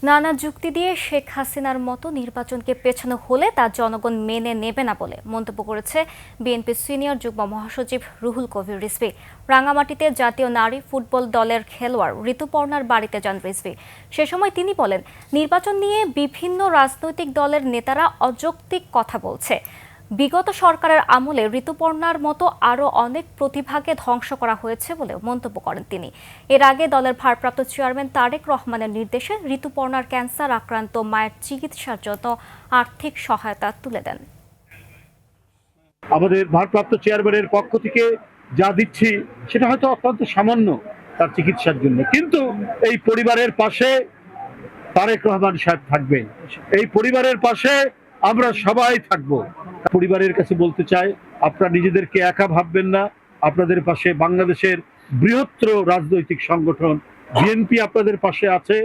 নানা যুক্তি দিয়ে শেখ হাসিনার মতো নির্বাচনকে পেছানো হলে তা জনগণ মেনে নেবে না বলে মন্তব্য করেছে বিএনপির সিনিয়র যুগ্ম মহাসচিব রুহুল কবির রিজভী। রাঙামাটিতে জাতীয় নারী ফুটবল দলের খেলোয়াড় ঋতুপর্ণার বাড়িতে যান রিজভী। সে সময় তিনি বলেন, নির্বাচন নিয়ে বিভিন্ন রাজনৈতিক দলের নেতারা অযৌক্তিক কথা বলছে। বিগত সরকারের আমলে ঋতুপর্ণার মতো আরও অনেক প্রতিভাকে ধ্বংস করা হয়েছে বলে মন্তব্য করেন তিনি। এর আগে দলের ভারপ্রাপ্ত চেয়ারম্যান তারেক রহমানের নির্দেশে ঋতুপর্ণার ক্যান্সার আক্রান্ত মায়ের চিকিৎসার জন্য আর্থিক সহায়তা তুলে দেন। আমাদের ভারপ্রাপ্ত চেয়ারম্যানের পক্ষ থেকে যা দিচ্ছি সেটা হয়তো অত্যন্ত সামান্য তার চিকিৎসার জন্য, কিন্তু এই পরিবারের পাশে তারেক রহমান সাহেব থাকবেন, এই পরিবারের পাশে আমরা সবাই থাকব। পরিবারের কাছে বলতে চাই, আপনারা নিজেদেরকে একা ভাববেন না, আপনাদের পাশে বাংলাদেশের বৃহত্তর রাজনৈতিক সংগঠন বিএনপি আপনাদের পাশে আছে।